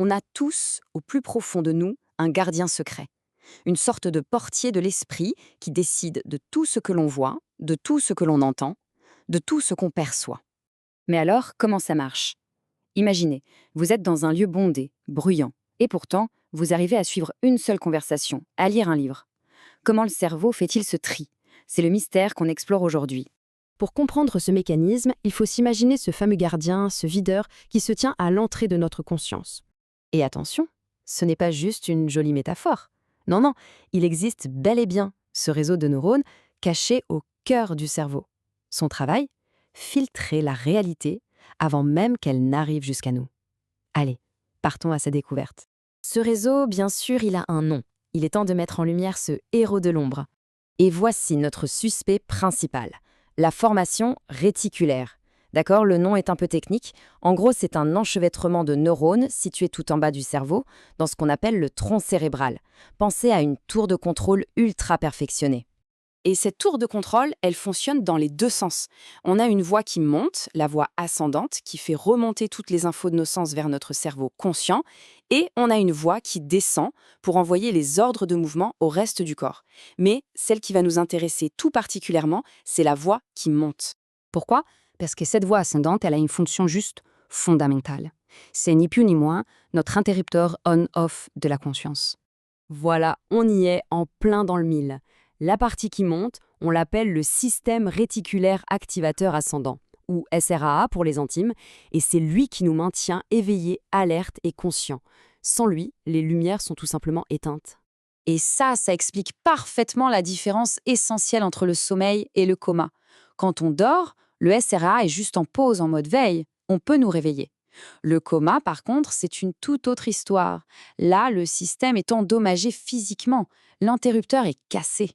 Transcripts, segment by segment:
On a tous, au plus profond de nous, un gardien secret. Une sorte de portier de l'esprit qui décide de tout ce que l'on voit, de tout ce que l'on entend, de tout ce qu'on perçoit. Mais alors, comment ça marche? Imaginez, vous êtes dans un lieu bondé, bruyant, et pourtant, vous arrivez à suivre une seule conversation, à lire un livre. Comment le cerveau fait-il ce tri? C'est le mystère qu'on explore aujourd'hui. Pour comprendre ce mécanisme, il faut s'imaginer ce fameux gardien, ce videur, qui se tient à l'entrée de notre conscience. Et attention, ce n'est pas juste une jolie métaphore. Non, non, il existe bel et bien ce réseau de neurones caché au cœur du cerveau. Son travail? Filtrer la réalité avant même qu'elle n'arrive jusqu'à nous. Allez, partons à sa découverte. Ce réseau, bien sûr, il a un nom. Il est temps de mettre en lumière ce héros de l'ombre. Et voici notre suspect principal, la formation réticulaire. D'accord, le nom est un peu technique. En gros, c'est un enchevêtrement de neurones situé tout en bas du cerveau, dans ce qu'on appelle le tronc cérébral. Pensez à une tour de contrôle ultra perfectionnée. Et cette tour de contrôle, elle fonctionne dans les deux sens. On a une voie qui monte, la voie ascendante, qui fait remonter toutes les infos de nos sens vers notre cerveau conscient, et on a une voie qui descend pour envoyer les ordres de mouvement au reste du corps. Mais celle qui va nous intéresser tout particulièrement, c'est la voie qui monte. Pourquoi? Parce que cette voie ascendante, elle a une fonction juste fondamentale. C'est ni plus ni moins notre interrupteur on-off de la conscience. Voilà, on y est en plein dans le mille. La partie qui monte, on l'appelle le système réticulaire activateur ascendant, ou SRAA pour les intimes, et c'est lui qui nous maintient éveillés, alertes et conscients. Sans lui, les lumières sont tout simplement éteintes. Et ça explique parfaitement la différence essentielle entre le sommeil et le coma. Quand on dort, le SRA est juste en pause, en mode veille. On peut nous réveiller. Le coma, par contre, c'est une toute autre histoire. Là, le système est endommagé physiquement. L'interrupteur est cassé.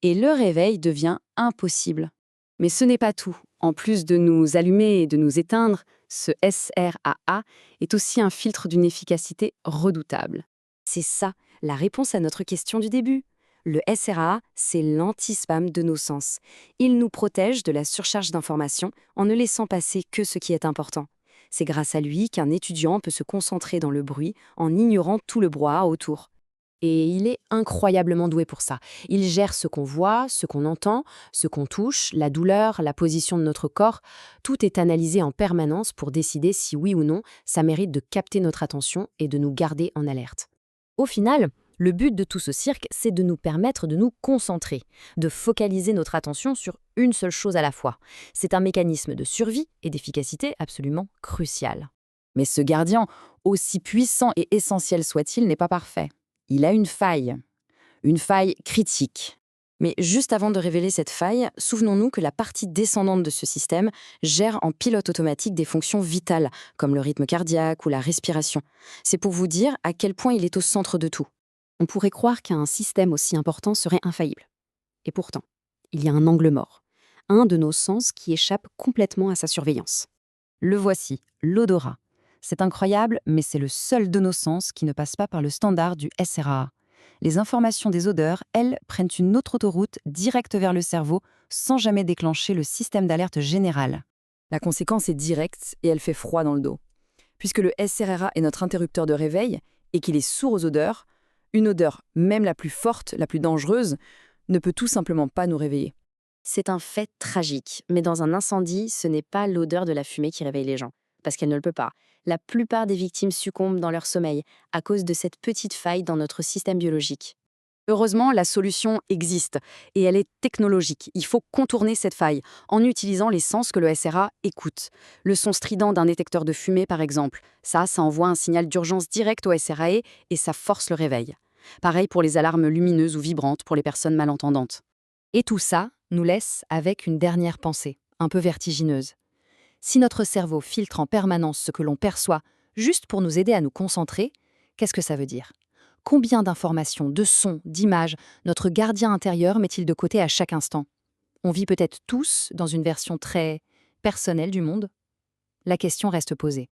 Et le réveil devient impossible. Mais ce n'est pas tout. En plus de nous allumer et de nous éteindre, ce SRAA est aussi un filtre d'une efficacité redoutable. C'est ça, la réponse à notre question du début. Le SRAA, c'est l'anti-spam de nos sens. Il nous protège de la surcharge d'informations en ne laissant passer que ce qui est important. C'est grâce à lui qu'un étudiant peut se concentrer dans le bruit en ignorant tout le brouhaha autour. Et il est incroyablement doué pour ça. Il gère ce qu'on voit, ce qu'on entend, ce qu'on touche, la douleur, la position de notre corps. Tout est analysé en permanence pour décider si oui ou non ça mérite de capter notre attention et de nous garder en alerte. Au final, le but de tout ce cirque, c'est de nous permettre de nous concentrer, de focaliser notre attention sur une seule chose à la fois. C'est un mécanisme de survie et d'efficacité absolument crucial. Mais ce gardien, aussi puissant et essentiel soit-il, n'est pas parfait. Il a une faille critique. Mais juste avant de révéler cette faille, souvenons-nous que la partie descendante de ce système gère en pilote automatique des fonctions vitales, comme le rythme cardiaque ou la respiration. C'est pour vous dire à quel point il est au centre de tout. On pourrait croire qu'un système aussi important serait infaillible. Et pourtant, il y a un angle mort, un de nos sens qui échappe complètement à sa surveillance. Le voici, l'odorat. C'est incroyable, mais c'est le seul de nos sens qui ne passe pas par le standard du SRAA. Les informations des odeurs, elles, prennent une autre autoroute directe vers le cerveau sans jamais déclencher le système d'alerte général. La conséquence est directe et elle fait froid dans le dos. Puisque le SRA est notre interrupteur de réveil et qu'il est sourd aux odeurs, une odeur, même la plus forte, la plus dangereuse, ne peut tout simplement pas nous réveiller. C'est un fait tragique, mais dans un incendie, ce n'est pas l'odeur de la fumée qui réveille les gens, parce qu'elle ne le peut pas. La plupart des victimes succombent dans leur sommeil à cause de cette petite faille dans notre système biologique. Heureusement, la solution existe et elle est technologique. Il faut contourner cette faille en utilisant les sens que le SRA écoute. Le son strident d'un détecteur de fumée, par exemple. Ça envoie un signal d'urgence direct au SRAE et ça force le réveil. Pareil pour les alarmes lumineuses ou vibrantes pour les personnes malentendantes. Et tout ça nous laisse avec une dernière pensée, un peu vertigineuse. Si notre cerveau filtre en permanence ce que l'on perçoit juste pour nous aider à nous concentrer, qu'est-ce que ça veut dire? Combien d'informations, de sons, d'images notre gardien intérieur met-il de côté à chaque instant? On vit peut-être tous dans une version très personnelle du monde? La question reste posée.